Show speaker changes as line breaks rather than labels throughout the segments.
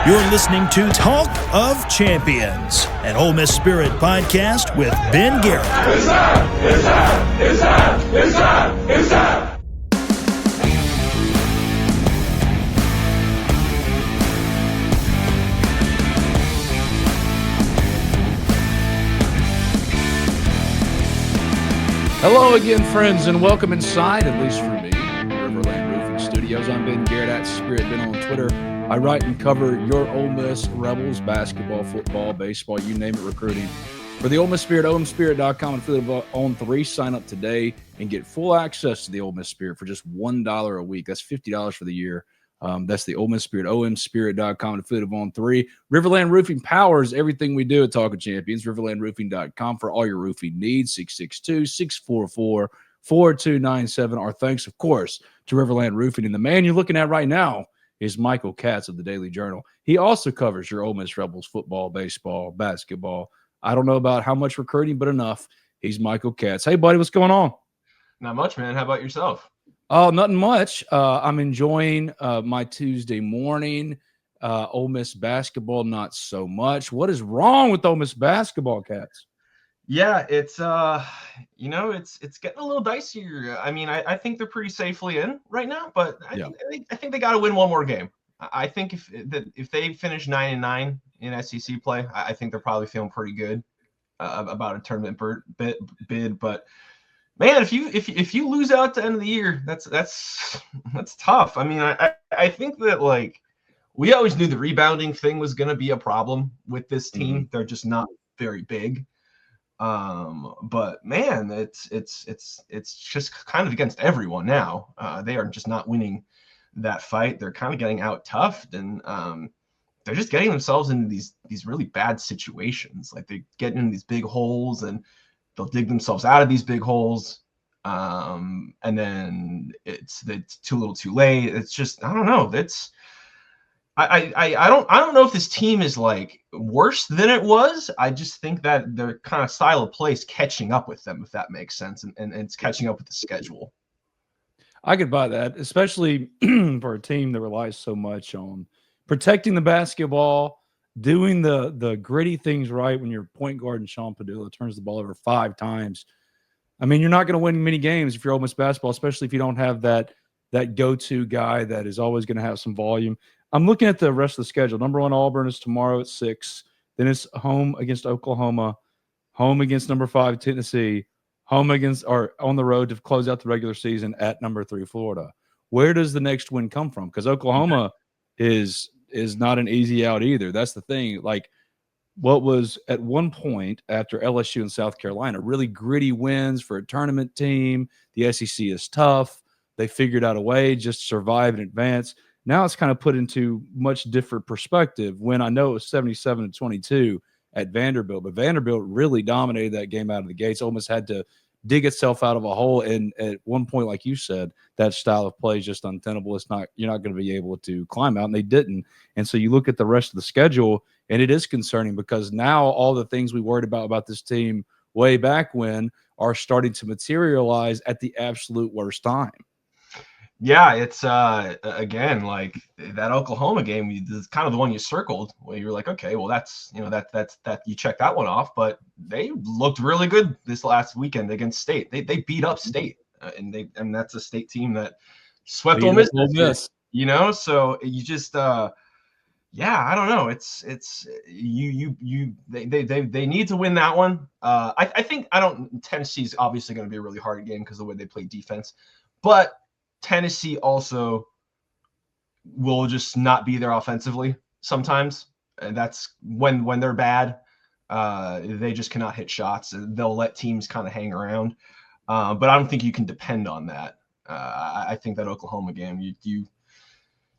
You're listening to Talk of Champions, an Ole Miss Spirit podcast with Ben Garrett.
It's time! It's time! It's time! It's time! It's time!
Hello again, friends, and welcome inside, at least for me, RiverLand Roofing Studios. I'm Ben Garrett at Spirit Ben on Twitter. I write and cover your Ole Miss Rebels, basketball, football, baseball, you name it, recruiting. For the Ole Miss Spirit, OleMissSpirit.com and affiliate On 3, sign up today and get full access to the Ole Miss Spirit for just $1 a week. That's $50 for the year. That's the Ole Miss Spirit, OMSpirit.com and affiliate of On 3. RiverLand Roofing powers everything we do at Talk of Champions. RiverLandRoofing.com for all your roofing needs. 662-644-4297. Our thanks, of course, to RiverLand Roofing. And the man you're looking at right now is Michael Katz of the Daily Journal. He also covers your Ole Miss Rebels football, baseball, basketball. I don't know about how much recruiting, but enough. He's Michael Katz. Hey, buddy, what's going on?
Not much, man. How about yourself?
Oh, nothing much. I'm enjoying my Tuesday morning. Ole Miss basketball, not so much. What is wrong with Ole Miss basketball, Katz?
Yeah, it's it's getting a little dicier. I mean, I think they're pretty safely in right now, but I think they got to win one more game. I think if they finish 9-9 in SEC play, I think they're probably feeling pretty good about a tournament bid. But man, if you lose out at the end of the year, that's tough. I mean, I think that, like, we always knew the rebounding thing was going to be a problem with this team. Mm-hmm. They're just not very big. But man, it's just kind of against everyone now. They are just not winning that fight. They're kind of getting out toughed, and they're just getting themselves into these really bad situations. Like, they get in these big holes and they'll dig themselves out of these big holes. And then it's too little too late. It's just, I don't know. I don't know if this team is, like, worse than it was. I just think that their kind of style of play is catching up with them, if that makes sense, and it's catching up with the schedule.
I could buy that, especially for a team that relies so much on protecting the basketball, doing the gritty things right. When your point guard and Sean Padula turns the ball over 5 times, I mean, you're not going to win many games if you're Ole Miss basketball, especially if you don't have that go-to guy that is always going to have some volume. I'm looking at the rest of the schedule. Number 1 Auburn is tomorrow at 6. Then it's home against Oklahoma, home against number 5 Tennessee, home against, or on the road to close out the regular season at number 3 Florida. Where does the next win come from? Because Oklahoma is not an easy out either. That's the thing. Like, what was at one point after LSU and South Carolina, really gritty wins for a tournament team. The SEC is tough. They figured out a way just to survive and advance. Now it's kind of put into much different perspective when I know it was 77-22 at Vanderbilt, but Vanderbilt really dominated that game out of the gates. Almost had to dig itself out of a hole. And at one point, like you said, that style of play is just untenable. You're not going to be able to climb out, and they didn't. And so you look at the rest of the schedule, and it is concerning because now all the things we worried about this team way back when are starting to materialize at the absolute worst time.
Yeah, it's again, like, that Oklahoma game is kind of the one you circled where you're like, okay, well, that's that you check that one off. But they looked really good this last weekend against State. They beat up State, and that's a State team that swept Ole Miss. So you just I don't know. They need to win that one. I think Tennessee's obviously going to be a really hard game because of the way they play defense, but Tennessee also will just not be there offensively sometimes, and that's when they're bad. They just cannot hit shots. They'll let teams kind of hang around, but I don't think you can depend on that. I think that Oklahoma game, you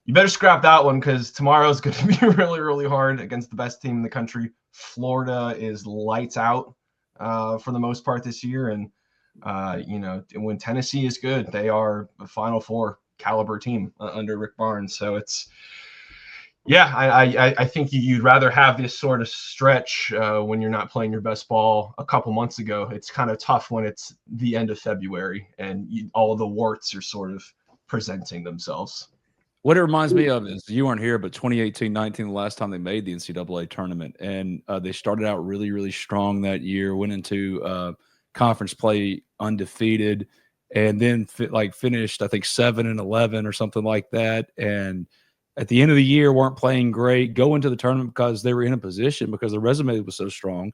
better scrap that one because tomorrow's going to be really, really hard against the best team in the country. Florida is lights out for the most part this year, and when Tennessee is good, they are a Final Four caliber team under Rick Barnes. So it's, I think you'd rather have this sort of stretch when you're not playing your best ball a couple months ago. It's kind of tough when it's the end of February and all the warts are sort of presenting themselves.
What it reminds me of is you weren't here, but 2018-19, the last time they made the NCAA tournament, and they started out really, really strong that year, went into conference play undefeated, and then finished, I think, 7-11 or something like that. And at the end of the year, weren't playing great, go into the tournament because they were in a position because the resume was so strong,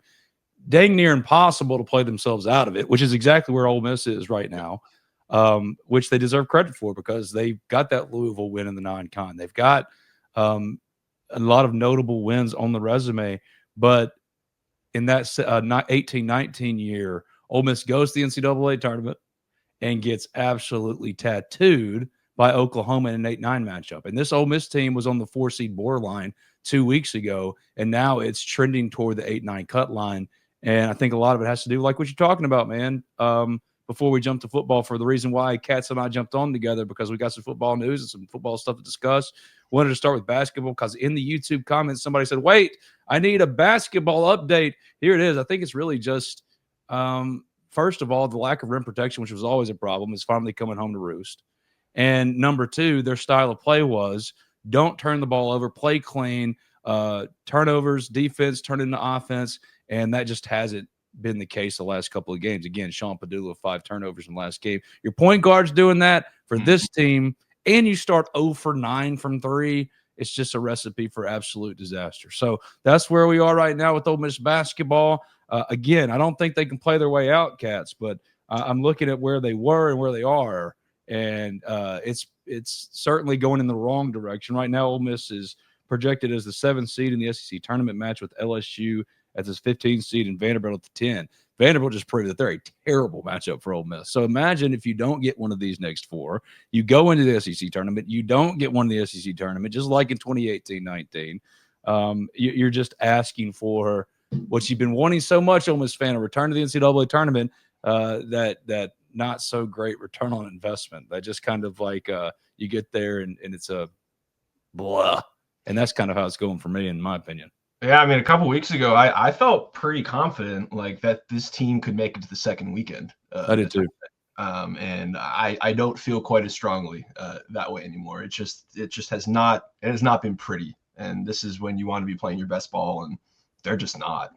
dang near impossible to play themselves out of it, which is exactly where Ole Miss is right now. Which they deserve credit for because they got that Louisville win in the non-con. They've got a lot of notable wins on the resume, but in that 18-19 year, Ole Miss goes to the NCAA tournament and gets absolutely tattooed by Oklahoma in an 8-9 matchup. And this Ole Miss team was on the 4-seed borderline 2 weeks ago, and now it's trending toward the 8-9 cut line. And I think a lot of it has to do like what you're talking about, man. Before we jump to football, for the reason why Katz and I jumped on together, because we got some football news and some football stuff to discuss. Wanted to start with basketball because in the YouTube comments, somebody said, wait, I need a basketball update. Here it is. I think it's really just, first of all, the lack of rim protection, which was always a problem, is finally coming home to roost. And number two, their style of play was don't turn the ball over, play clean, turnovers, defense, turn into offense, and that just hasn't been the case the last couple of games. Again, Sean Padula, 5 turnovers in the last game. Your point guard's doing that for this team, and you start 0 for 9 from 3. It's just a recipe for absolute disaster. So that's where we are right now with Ole Miss basketball. Again, I don't think they can play their way out, Cats, but I'm looking at where they were and where they are, and it's certainly going in the wrong direction. Right now, Ole Miss is projected as the 7th seed in the SEC tournament match with LSU as his 15th seed and Vanderbilt at the 10. Vanderbilt just proved that they're a terrible matchup for Ole Miss. So imagine if you don't get one of these next 4, you go into the SEC tournament, you don't get one of the SEC tournament, just like in 2018-19. You're just asking for what you've been wanting so much, Ole Miss fan, a return to the NCAA tournament, that not so great return on investment. That just kind of like you get there and it's a blah. And that's kind of how it's going for me, in my opinion.
Yeah, I mean, a couple weeks ago, I felt pretty confident like that this team could make it to the second weekend.
I did too.
And I don't feel quite as strongly that way anymore. It just has not been pretty. And this is when you want to be playing your best ball, and they're just not.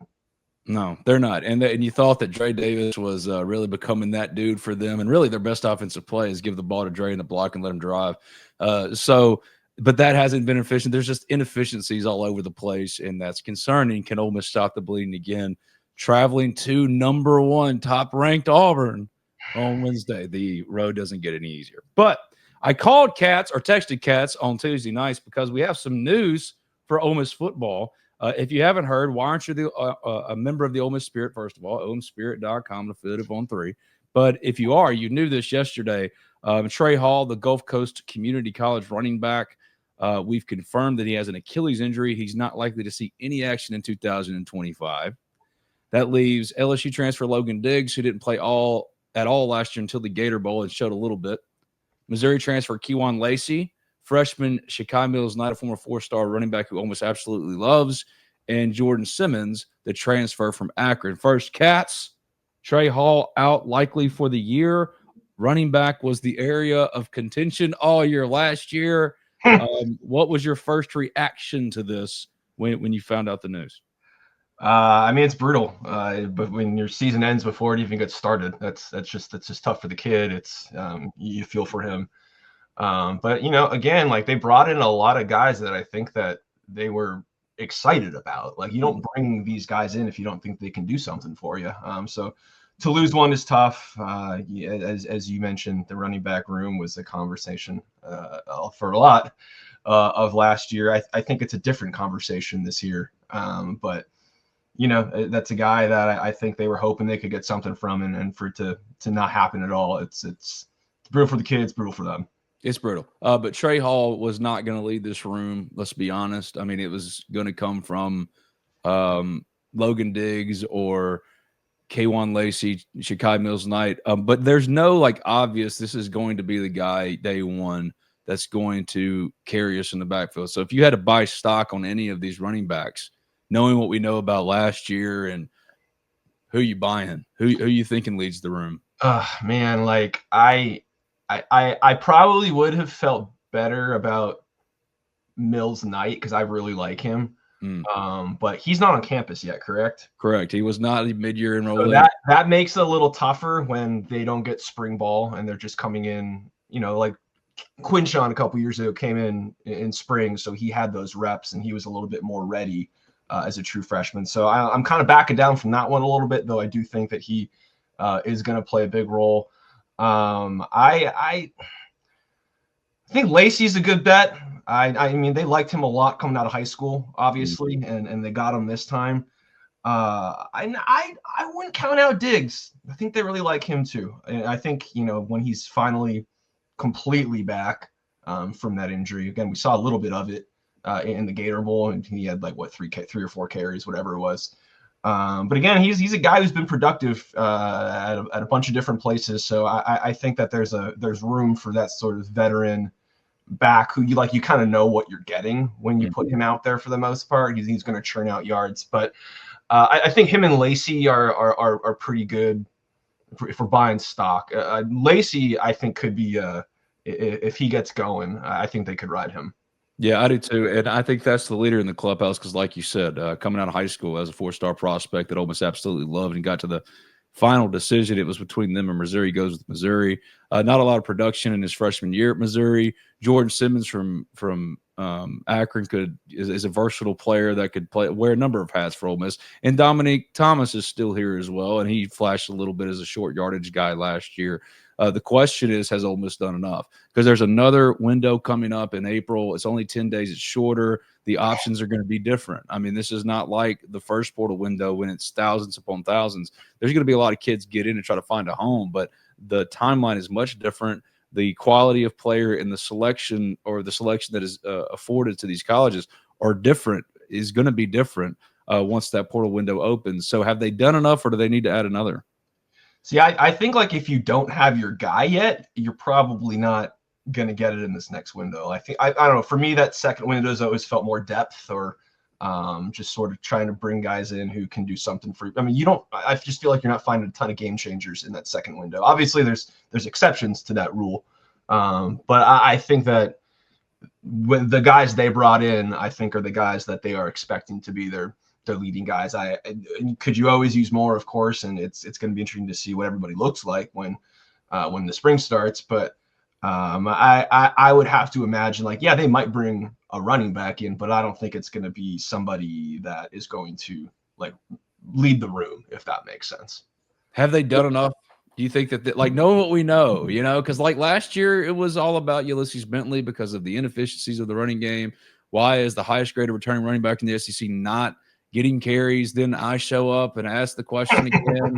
No, they're not. And you thought that Dre Davis was really becoming that dude for them. And really their best offensive play is give the ball to Dre in the block and let him drive. But that hasn't been efficient. There's just inefficiencies all over the place, and that's concerning. Can Ole Miss stop the bleeding again? Traveling to number 1 top-ranked Auburn on Wednesday. The road doesn't get any easier. But I called Katz or texted Katz on Tuesday nights because we have some news for Ole Miss football. If you haven't heard, why aren't you a member of the Ole Miss Spirit, first of all? OleMissSpirit.com, affiliate on 3. But if you are, you knew this yesterday. Trey Hall, the Gulf Coast Community College running back, we've confirmed that he has an Achilles injury. He's not likely to see any action in 2025. That leaves LSU transfer Logan Diggs, who didn't play at all last year until the Gator Bowl and showed a little bit. Missouri transfer Kewan Lacy, freshman Shekai-Mills Knight, a former 4-star running back who Ole Miss absolutely loves, and Jordon Simmons, the transfer from Akron. First, Katz, Trey Hall out likely for the year. Running back was the area of contention all year last year. What was your first reaction to this when you found out the news?
I mean, it's brutal. But when your season ends before it even gets started, that's just tough for the kid. It's you feel for him. But again, like they brought in a lot of guys that I think that they were excited about. Like you don't bring these guys in if you don't think they can do something for you. So to lose one is tough. As you mentioned, the running back room was a conversation for a lot of last year. I think it's a different conversation this year. But that's a guy that I think they were hoping they could get something from, and for it to not happen at all, it's brutal for the kids, brutal for them.
It's brutal. But Trey Hall was not going to lead this room. Let's be honest. I mean, it was going to come from Logan Diggs or Kewan Lacy, Shekai-Mills Knight. But there's no obvious, this is going to be the guy day one that's going to carry us in the backfield. So if you had to buy stock on any of these running backs, knowing what we know about last year and who you buying, who you thinking leads the room?
Man, I probably would have felt better about Mills Knight because I really like him. But he's not on campus yet, correct?
Correct. He was not mid-year enrolled.
So that makes it a little tougher when they don't get spring ball and they're just coming in, like Quinshawn a couple years ago came in spring, so he had those reps and he was a little bit more ready as a true freshman. So I'm kind of backing down from that one a little bit, though I do think that he is going to play a big role. I think Lacy's a good bet. I mean, they liked him a lot coming out of high school, obviously, and they got him this time. I wouldn't count out Diggs. I think they really like him too. And I think, when he's finally completely back from that injury, again, we saw a little bit of it in the Gator Bowl, and he had like 3 or 4 carries, whatever it was. But again, he's a guy who's been productive at a bunch of different places. So I think that there's room for that sort of veteran back who you kind of know what you're getting when you put him out there for the most part. He's going to churn out yards, but I think him and Lacy are pretty good for buying stock. Lacy, I think, could be if he gets going, I think they could ride him.
Yeah, I do too, and I think that's the leader in the clubhouse because, like you said, coming out of high school as a 4-star prospect that Ole Miss absolutely loved and got to the final decision. It was between them and Missouri. He goes with Missouri. Not a lot of production in his freshman year at Missouri. Jordon Simmons from Akron is a versatile player that could wear a number of hats for Ole Miss. And Dominque Thomas is still here as well, and he flashed a little bit as a short yardage guy last year. The question is, has Ole Miss done enough? Because there's another window coming up in April. It's only 10 days. It's shorter. The options are going to be different. I mean, this is not like the first portal window when it's thousands upon thousands. There's going to be a lot of kids get in and try to find a home, but the timeline is much different. The quality of player and the selection that is afforded to these colleges is going to be different once that portal window opens. So have they done enough, or do they need to add another?
See, I think if you don't have your guy yet, you're probably not going to get it in this next window. I don't know. For me, that second window has always felt more depth, or just sort of trying to bring guys in who can do something for you. I mean, I just feel like you're not finding a ton of game changers in that second window. Obviously, there's exceptions to that rule. But I think that with the guys they brought in, I think are the guys that they are expecting to be their leading guys. Could you always use more, of course, and it's going to be interesting to see what everybody looks like when the spring starts. But I would have to imagine they might bring a running back in, but I don't think it's going to be somebody that is going to lead the room, if that makes sense.
Have they done enough? Do you think that knowing what we know, because last year it was all about Ulysses Bentley because of the inefficiencies of the running game. Why is the highest graded returning running back in the SEC not getting carries? Then I show up and ask the question again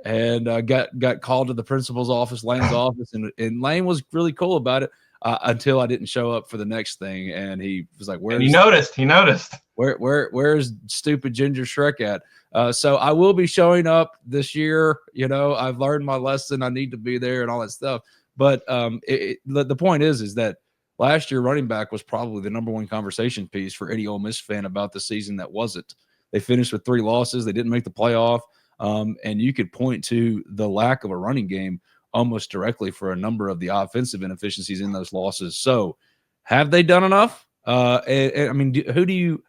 and got called to the principal's office, Lane's office, and Lane was really cool about it until I didn't show up for the next thing. And he was like, "Where's?" He
noticed.
Where's stupid Ginger Shrek at? So I will be showing up this year. I've learned my lesson. I need to be there and all that stuff. But the point is that last year running back was probably the number one conversation piece for any Ole Miss fan about the season that wasn't. They finished with 3 losses. They didn't make the playoff. And you could point to the lack of a running game almost directly for a number of the offensive inefficiencies in those losses. So have they done enough? I mean, who do you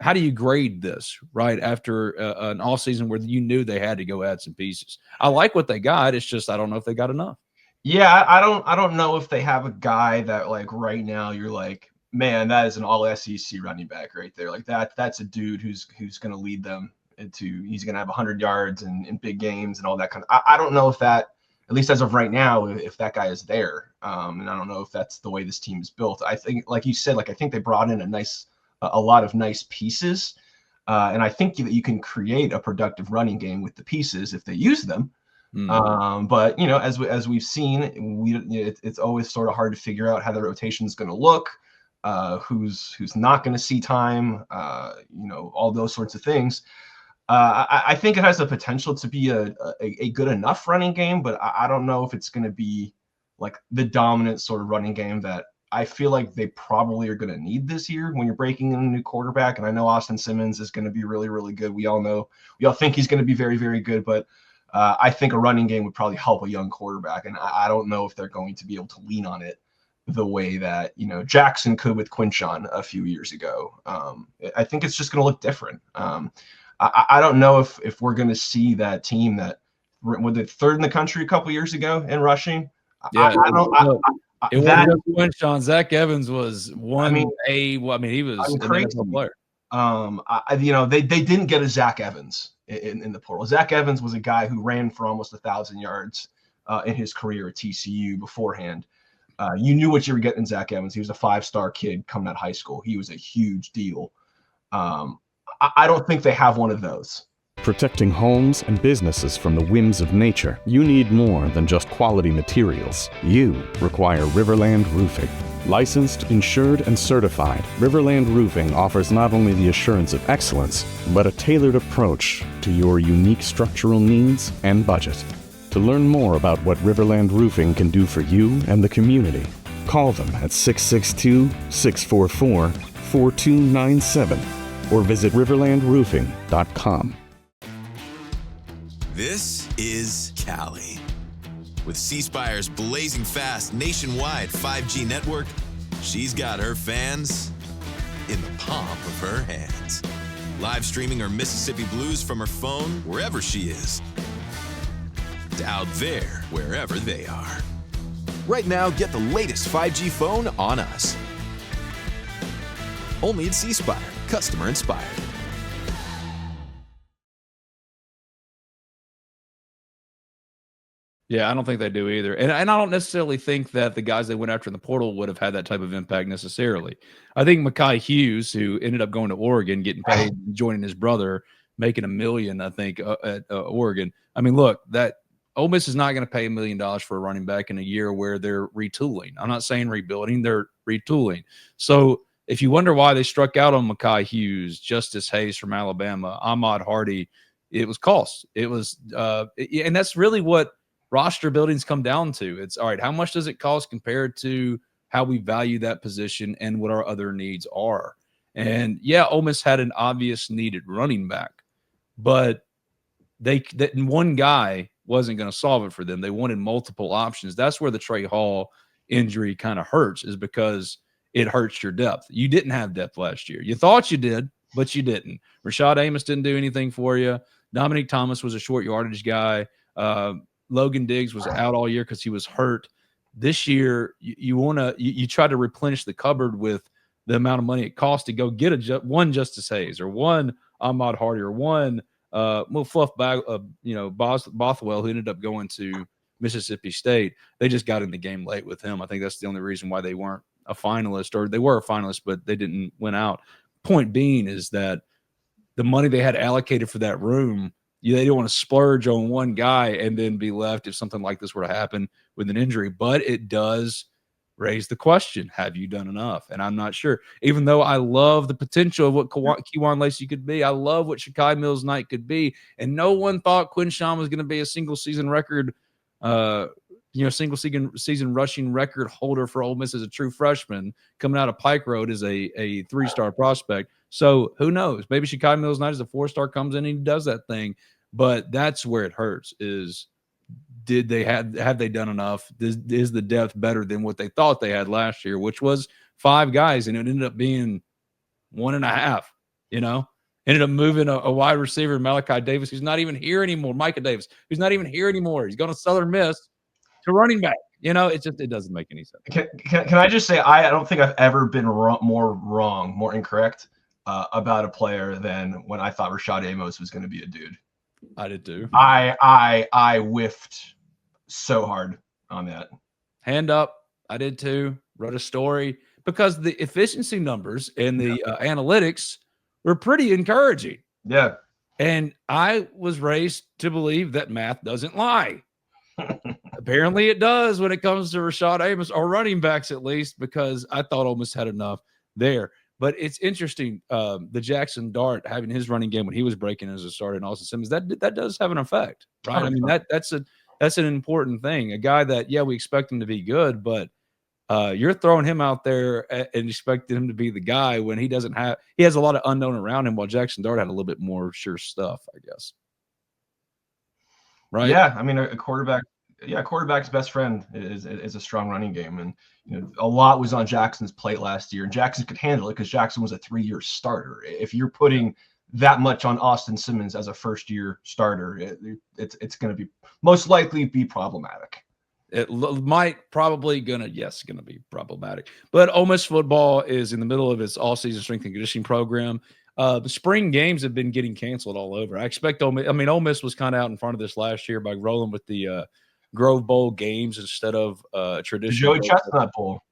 how do you grade this right after an off season where you knew they had to go add some pieces? I like what they got. It's just I don't know if they got enough.
Yeah, I don't know if they have a guy that right now you're like, man, that is an all SEC running back right there. That's a dude who's going to lead them he's going to have 100 yards in big games and all that kind of. I don't know if that, at least as of right now, if that guy is there. And I don't know if that's the way this team is built. I think, like you said, I think they brought in a lot of nice pieces. And I think that you can create a productive running game with the pieces if they use them. But as we've seen, it's always sort of hard to figure out how the rotation is going to look, who's not going to see time, all those sorts of things. I think it has the potential to be a good enough running game, but I don't know if it's going to be the dominant sort of running game that I feel like they probably are going to need this year when you're breaking in a new quarterback. And I know Austin Simmons is going to be really, really good. We all think he's going to be very, very good, but I think a running game would probably help a young quarterback. And I don't know if they're going to be able to lean on it the way that, you know, Jackson could with Quinshon a few years ago. I think it's just going to look different. I don't know if we're going to see that team that were the third in the country a couple years ago in rushing.
Yeah, it wasn't Quinshon. Zach Evans was one. He was an NFL player.
You know, they didn't get a Zach Evans in the portal. Zach Evans was a guy who ran for almost 1,000 yards in his career at TCU beforehand. You knew what you were getting in Zach Evans. He was a 5-star kid coming out of high school. He was a huge deal. I don't think they have one of those.
Protecting homes and businesses from the whims of nature, you need more than just quality materials. You require RiverLand Roofing. Licensed, insured, and certified, RiverLand Roofing offers not only the assurance of excellence, but a tailored approach to your unique structural needs and budget. To learn more about what RiverLand Roofing can do for you and the community, call them at 662-644-4297 or visit riverlandroofing.com.
This is Cali. With C Spire's blazing fast nationwide 5G network, she's got her fans in the palm of her hands. Live streaming her Mississippi Blues from her phone wherever she is. To out there wherever they are. Right now, get the latest 5G phone on us. Only at C Spire, customer inspired.
Yeah, I don't think they do either. And I don't necessarily think that the guys they went after in the portal would have had that type of impact necessarily. I think Mekhi Hughes, who ended up going to Oregon, getting paid, joining his brother, making $1 million, I think, at Oregon. I mean, look, that Ole Miss is not going to pay $1 million for a running back in a year where they're retooling. I'm not saying rebuilding, they're retooling. So if you wonder why they struck out on Mekhi Hughes, Justice Hayes from Alabama, Ahmad Hardy, it was cost. It was, and that's really what roster buildings come down to. It's all right, how much does it cost compared to how we value that position and what our other needs are? And yeah, Ole Miss had an obvious needed running back, but that one guy wasn't going to solve it for them. They wanted multiple options. That's where the Trey Hall injury kind of hurts, is because it hurts your depth. You didn't have depth last year. You thought you did, but you didn't. Rashad Amos didn't do anything for you. Dominique Thomas was a short yardage guy. Logan Diggs was out all year because he was hurt. This year, you try to replenish the cupboard with the amount of money it costs to go get one Justice Hayes or one Ahmad Hardy or one Fluff bag, Bothwell, who ended up going to Mississippi State. They just got in the game late with him. I think that's the only reason why they weren't a finalist, or they were a finalist, but they didn't win out. Point being is that the money they had allocated for that room, they don't want to splurge on one guy and then be left if something like this were to happen with an injury. But it does raise the question, have you done enough? And I'm not sure. Even though I love the potential of what Kewan Lacy could be, I love what Shekai-Mills Knight could be, and no one thought Quinshon was going to be a single season record, single season rushing record holder for Ole Miss as a true freshman coming out of Pike Road as a 3-star prospect. So who knows? Maybe Shekai-Mills Knight as a 4-star comes in and he does that thing. But that's where it hurts, is have they done enough? Is the depth better than what they thought they had last year, which was 5 guys, and it ended up being 1.5, ended up moving a wide receiver, Malachi Davis, who's not even here anymore. Micah Davis, who's not even here anymore. He's going to Southern Miss to running back. It doesn't make any sense.
Can I just say, I don't think I've ever been more incorrect about a player than when I thought Rashad Amos was going to be a dude.
I did too.
I whiffed so hard on that.
Hand up. I did too. Wrote a story because the efficiency numbers and the analytics were pretty encouraging.
Yeah.
And I was raised to believe that math doesn't lie. Apparently it does when it comes to Rashad Amos, or running backs at least, because I thought Ole Miss had enough there. But it's interesting, the Jackson Dart having his running game when he was breaking as a starter, and Austin Simmons, that does have an effect, right? I mean, that's an important thing. A guy that, we expect him to be good, but you're throwing him out there and expecting him to be the guy when he has a lot of unknown around him, while Jackson Dart had a little bit more sure stuff, I guess. Right?
Yeah, I mean, a quarterback yeah, quarterback's best friend is a strong running game, and a lot was on Jackson's plate last year, and Jackson could handle it because Jackson was a 3-year starter. If you're putting that much on Austin Simmons as a first-year starter, it's going to be most likely be problematic.
It might probably gonna be problematic. But Ole Miss football is in the middle of its all-season strength and conditioning program. The spring games have been getting canceled all over. I expect Ole Miss was kind of out in front of this last year by rolling with the Grove Bowl games instead of traditional
Joey Chestnut Bowl.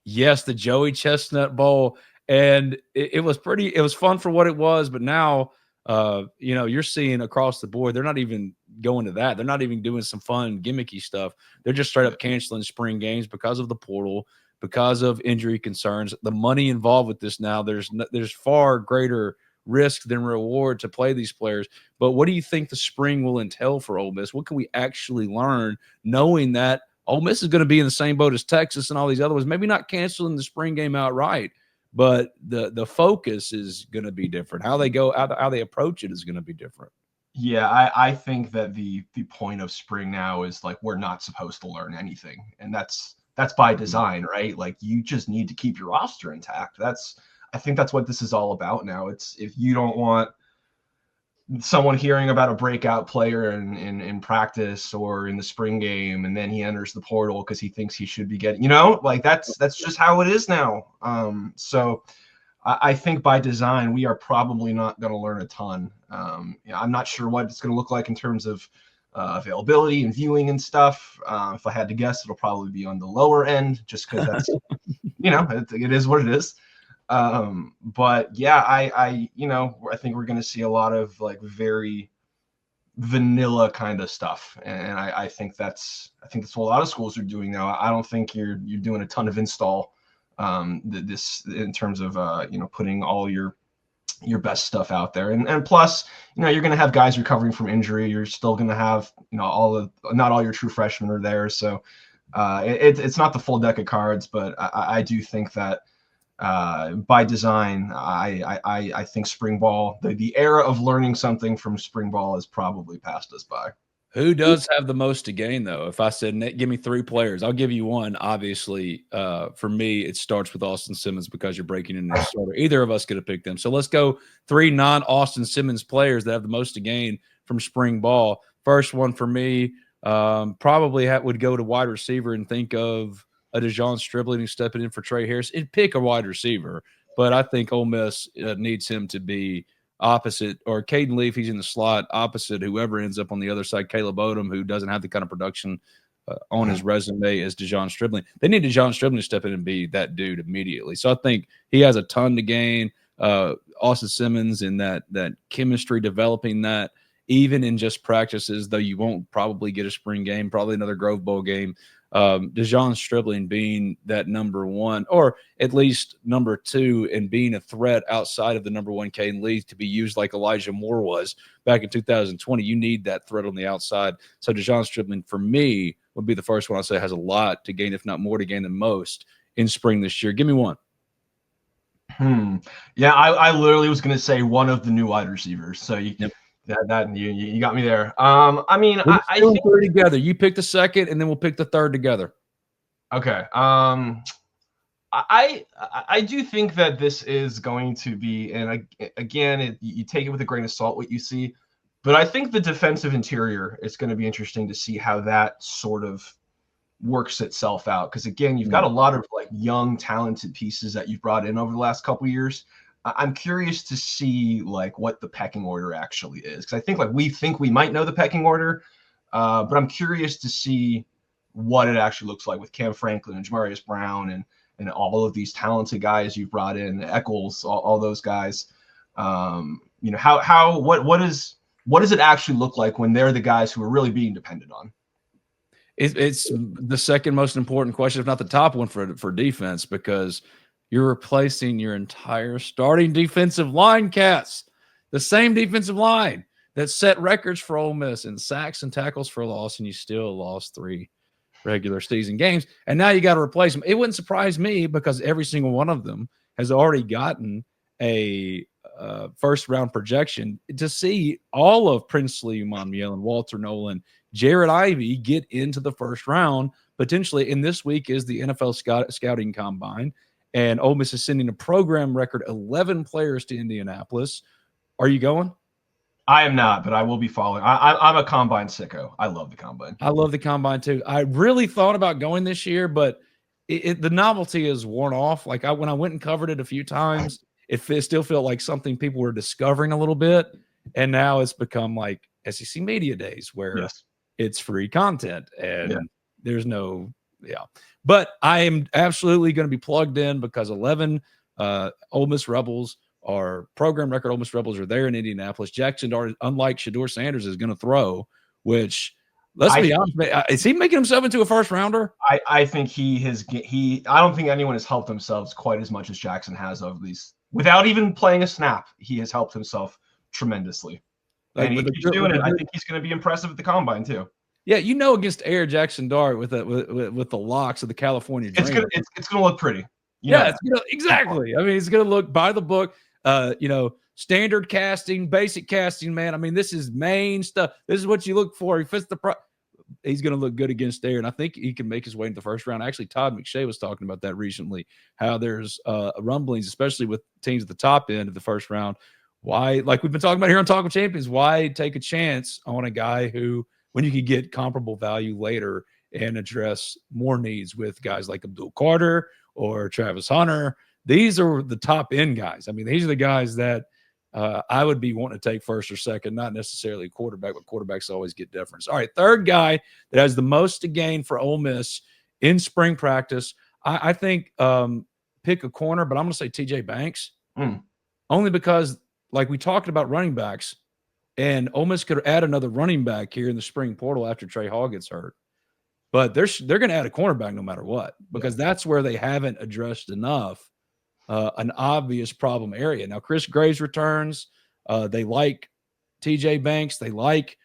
Yes, the Joey Chestnut Bowl. And it was fun for what it was, but now you're seeing across the board, they're not even going to that. They're not even doing some fun gimmicky stuff. They're just straight up canceling spring games because of the portal, because of injury concerns. The money involved with this now, there's far greater risk than reward to play these players. But what do you think the spring will entail for Ole Miss? What can we actually learn knowing that Ole Miss is going to be in the same boat as Texas and all these other ones? Maybe not canceling the spring game outright, but the focus is going to be different. How they go, how they approach it is going to be different.
Yeah, I think that the point of spring now is like we're not supposed to learn anything, and that's by design, right? Like you just need to keep your roster intact. I think that's what this is all about now. It's if you don't want someone hearing about a breakout player in practice or in the spring game, and then he enters the portal because he thinks he should be getting, like that's just how it is now. So I think by design, we are probably not going to learn a ton. I'm not sure what it's going to look like in terms of availability and viewing and stuff. If I had to guess, it'll probably be on the lower end just because that's, it is what it is. But yeah, I think we're going to see a lot of like very vanilla kind of stuff. And I think that's what a lot of schools are doing now. I don't think you're doing a ton of install, this in terms of, putting all your best stuff out there. And plus, you're going to have guys recovering from injury. You're still going to have, not all your true freshmen are there. So, it's not the full deck of cards, but I do think that, by design, I think spring ball, the era of learning something from spring ball has probably passed us by.
Who does have the most to gain, though? If I said, Nick, give me 3 players, I'll give you one. Obviously, for me, it starts with Austin Simmons because you're breaking in their starter. Either of us could have picked them. So let's go 3 non-Austin Simmons players that have the most to gain from spring ball. First one for me probably would go to wide receiver and think of a DeJon Stribling who's stepping in for Trey Harris. It'd pick a wide receiver, but I think Ole Miss needs him to be opposite, or Caden Leaf, he's in the slot, opposite whoever ends up on the other side, Caleb Odom, who doesn't have the kind of production on his resume as DeJon Stribling. They need DeJon Stribling to step in and be that dude immediately. So I think he has a ton to gain. Austin Simmons in that chemistry, developing that, even in just practices, though you won't probably get a spring game, probably another Grove Bowl game. DeJon Stribling being that number 1, or at least number 2, and being a threat outside of the number 1 Caden Leaf to be used like Elijah Moore was back in 2020. You need that threat on the outside. So DeJon Stribling, for me, would be the first one I say has a lot to gain, if not more to gain than most in spring this year. Give me one.
Yeah, I literally was going to say one of the new wide receivers. So you got me there. I mean, I think
3 together. You pick the second, and then we'll pick the third together.
Okay. I do think that this is going to be, and again, you take it with a grain of salt what you see, but I think the defensive interior is going to be interesting to see how that sort of works itself out. Because again, you've got a lot of like young, talented pieces that you've brought in over the last couple of years. I'm curious to see like what the pecking order actually is, because I think like we think we might know the pecking order, but I'm curious to see what it actually looks like with Cam Franklin and Jamarius Brown and all of these talented guys you've brought in, Eccles, all those guys. What does it actually look like when they're the guys who are really being depended on?
It's the second most important question, if not the top one for defense, because you're replacing your entire starting defensive line, Katz. The same defensive line that set records for Ole Miss in sacks and tackles for loss, and you still lost 3 regular season games. And now you got to replace them. It wouldn't surprise me because every single one of them has already gotten a first-round projection. To see all of Princely Monmiel and Walter Nolan, Jared Ivey get into the first round potentially. And this week is the NFL scouting combine, and Ole Miss is sending a program record 11 players to Indianapolis. Are you going?
I am not, but I will be following. I'm a combine sicko. I love the combine.
I love the combine too. I really thought about going this year, but the novelty is worn off. Like when I went and covered it a few times, it still felt like something people were discovering a little bit. And now it's become like SEC Media Days where it's free content and there's no, But I am absolutely going to be plugged in because 11 Ole Miss Rebels are program record. Ole Miss Rebels are there in Indianapolis. Jackson Dart, unlike Shedeur Sanders, is going to throw, which let's be honest, is he making himself into a first rounder?
I think I don't think anyone has helped themselves quite as much as Jackson has over these. Without even playing a snap, he has helped himself tremendously. And he keeps doing it. I think he's going to be impressive at the combine too.
Yeah, against Air Jackson Dart with the locks of the California Dream.
It's going to look pretty.
Exactly. I mean, it's going to look by the book. Standard casting, basic casting, man. I mean, this is main stuff. This is what you look for. He fits he's going to look good against there, and I think he can make his way into the first round. Actually, Todd McShay was talking about that recently, how there's rumblings, especially with teams at the top end of the first round. Why, like we've been talking about here on Talk of Champions, why take a chance on a guy who, when you could get comparable value later and address more needs with guys like Abdul Carter or Travis Hunter? These are the top end guys. I mean, these are the guys that I would be wanting to take first or second, not necessarily quarterback, but quarterbacks always get difference. All right, third guy that has the most to gain for Ole Miss in spring practice, I think pick a corner, but I'm going to say TJ Banks, only because, like we talked about running backs, and Ole Miss could add another running back here in the spring portal after Trey Hall gets hurt. But they're going to add a cornerback no matter what, because that's where they haven't addressed enough an obvious problem area. Now, Chris Graves returns. They like TJ Banks. They like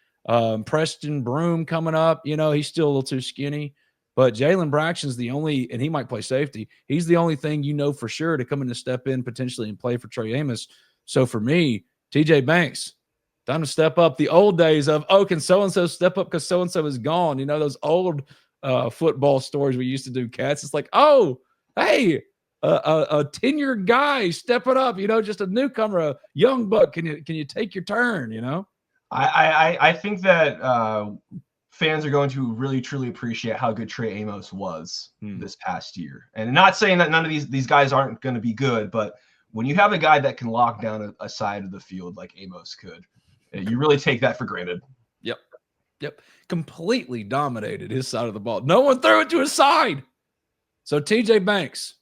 Preston Broom coming up. He's still a little too skinny. But Jalen Braxton's the only, and he might play safety. He's the only thing for sure to come in and step in potentially and play for Trey Amos. So for me, TJ Banks, time to step up. The old days of, can so-and-so step up because so-and-so is gone. Those old football stories we used to do, Cats. It's like, hey, a tenured guy stepping up, just a newcomer, a young buck. Can you take your turn,
I think that fans are going to really, truly appreciate how good Trey Amos was this past year. And not saying that none of these guys aren't going to be good, but when you have a guy that can lock down a side of the field like Amos could, you really take that for granted.
Yep. Completely dominated his side of the ball. No one threw it to his side. So TJ Banks,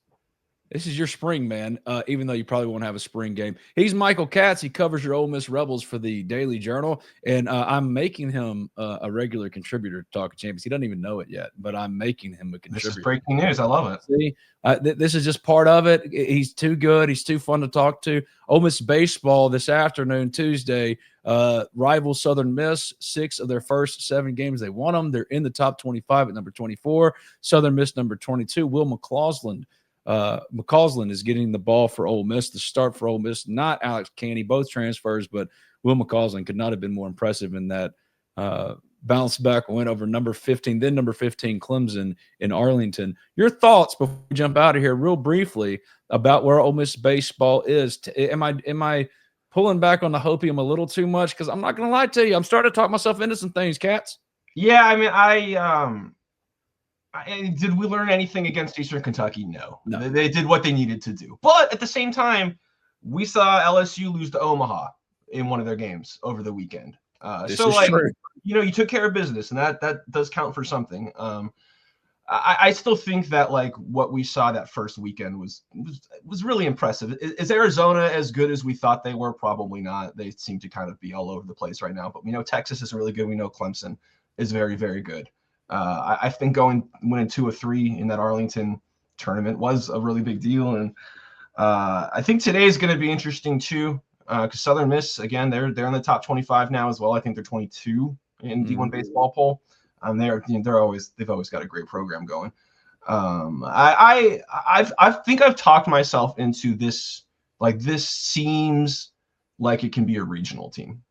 this is your spring, man, even though you probably won't have a spring game. He's Michael Katz. He covers your Ole Miss Rebels for the Daily Journal, and I'm making him a regular contributor to Talk of Champions. He doesn't even know it yet, but I'm making him a contributor.
This is breaking news. I love it.
See, this is just part of it. He's too good. He's too fun to talk to. Ole Miss baseball this afternoon, Tuesday, rival Southern Miss, 6 of their first 7 games. They won them. They're in the top 25 at number 24. Southern Miss, number 22. Will McCausland is getting the ball for Ole Miss. The start for Ole Miss, not Alex Caney, both transfers, but Will McCausland could not have been more impressive in that bounce back win over number 15, then number 15 Clemson in Arlington. Your thoughts before we jump out of here real briefly about where Ole Miss baseball is. Am I pulling back on the hopium a little too much? Because I'm not going to lie to you. I'm starting to talk myself into some things, Cats.
Yeah, I mean, did we learn anything against Eastern Kentucky? No. They did what they needed to do. But at the same time, we saw LSU lose to Omaha in one of their games over the weekend. True. You took care of business, and that does count for something. I still think that what we saw that first weekend was really impressive. Is Arizona as good as we thought they were? Probably not. They seem to kind of be all over the place right now. But we know Texas is really good. We know Clemson is very, very good. I think winning 2 of 3 in that Arlington tournament was a really big deal. And I think today is going to be interesting too, because Southern Miss, again, they're in the top 25 now as well. I think they're 22 in D1 baseball poll. They've always got a great program going. I think I've talked myself into this. This seems like it can be a regional team.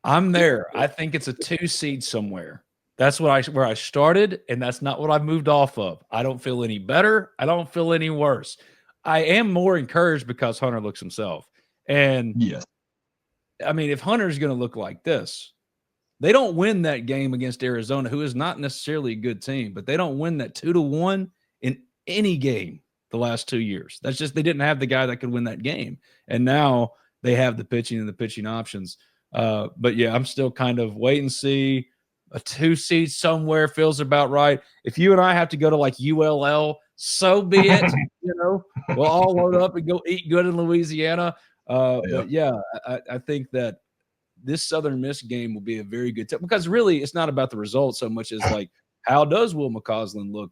I'm there. I think it's a 2 seed somewhere. That's where I started, and that's not what I've moved off of. I don't feel any better. I don't feel any worse. I am more encouraged because Hunter looks himself. And
Yes.
I mean, if Hunter's going to look like this, they don't win that game against Arizona, who is not necessarily a good team, but they don't win that 2-1 in any game the last 2 years. That's just, they didn't have the guy that could win that game. And now they have the pitching and the pitching options. But yeah, I'm still kind of wait and see. A 2 seed somewhere feels about right. If you and I have to go to like ULL, so be it. We'll all load up and go eat good in Louisiana. But yeah, I think that this Southern Miss game will be a very good test, because really it's not about the results so much as like, how does Will McCausland look?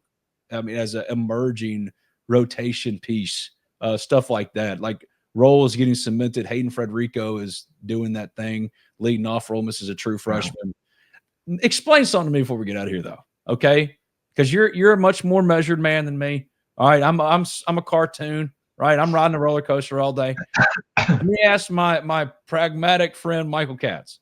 I mean, as an emerging rotation piece, stuff like that. Like, role is getting cemented. Hayden Frederico is doing that thing, leading off for Ole Miss as a true freshman. Explain something to me before we get out of here, though, okay? Because you're a much more measured man than me. All right, I'm a cartoon, right? I'm riding a roller coaster all day. Let me ask my pragmatic friend Michael Katz.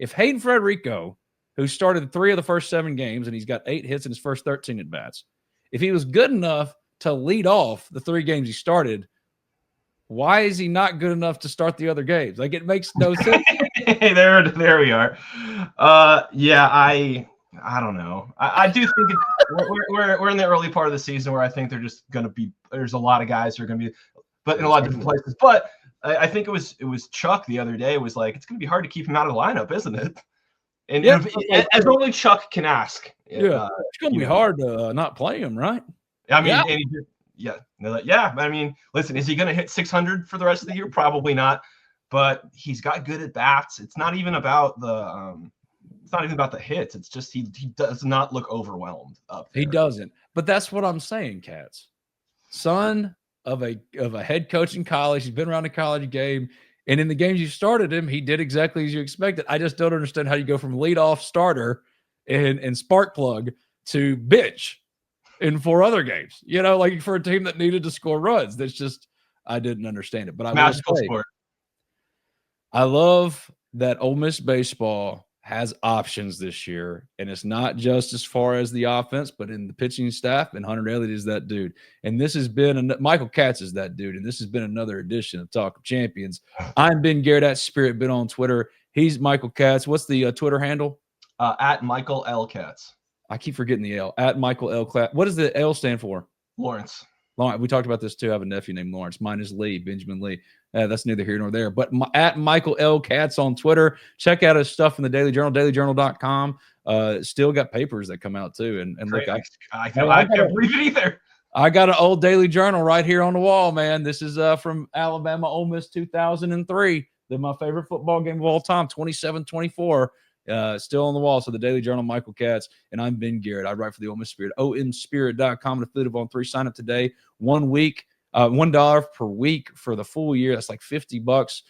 If Hayden Frederico, who started 3 of the first 7 games and he's got 8 hits in his first 13 at bats, if he was good enough to lead off the 3 games he started, why is he not good enough to start the other games? Like, it makes no sense.
there we are. Yeah, I don't know. I do think we're in the early part of the season where I think they're just going to be. There's a lot of guys who are going to be, but in a lot of different places. But I think it was Chuck the other day was like, it's going to be hard to keep him out of the lineup, isn't it? And
yeah,
as only Chuck can ask.
Yeah, it's going to be hard to not play him, right?
I mean, and yeah. I mean, listen, is he going to hit 600 for the rest of the year? Probably not. But he's got good at bats. It's not even about the hits. It's just he does not look overwhelmed up there.
He doesn't. But that's what I'm saying, Katz. Son of a head coach in college. He's been around the college game. And in the games you started him, he did exactly as you expected. I just don't understand how you go from leadoff starter and spark plug to bitch in 4 other games. Like for a team that needed to score runs. That's just, I didn't understand it. But
magical sport.
I love that Ole Miss baseball has options this year, and it's not just as far as the offense, but in the pitching staff. And Hunter Elliott is that dude. And this has been Michael Katz is that dude. And this has been another edition of Talk of Champions. I'm Ben Garrett at Spirit, been on Twitter. He's Michael Katz. What's the Twitter handle?
At Michael L. Katz.
I keep forgetting the L. At Michael L. Katz. What does the L stand for?
Lawrence.
We talked about this too. I have a nephew named Lawrence. Mine is Lee, Benjamin Lee. That's neither here nor there. But at Michael L. Katz on Twitter. Check out his stuff in the Daily Journal, dailyjournal.com. Still got papers that come out too. And look,
I can't believe it either.
I got an old Daily Journal right here on the wall, man. This is from Alabama Ole Miss 2003. They're my favorite football game of all time, 27-24. Still on the wall. So the Daily Journal, Michael Katz, and I'm Ben Garrett. I write for the Ole Miss Spirit, omspirit.com, and affiliate of On3. Sign up today. 1 week, $1 per week for the full year. That's like $50.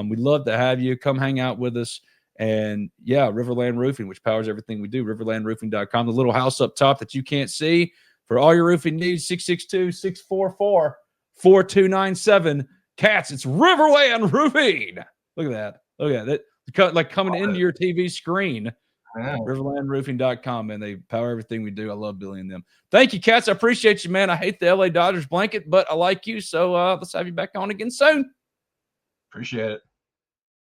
We'd love to have you come hang out with us. And yeah, RiverLand Roofing, which powers everything we do. RiverLandRoofing.com. The little house up top that you can't see for all your roofing needs. 662-644-4297. Katz, it's RiverLand Roofing. Look at that. Look at that. Like coming into your TV screen. RiverLandRoofing.com, man. They power everything we do. I love Billy and them. Thank you, Katz. I appreciate you, man. I hate the LA Dodgers blanket, but I like you. So let's have you back on again soon.
Appreciate it.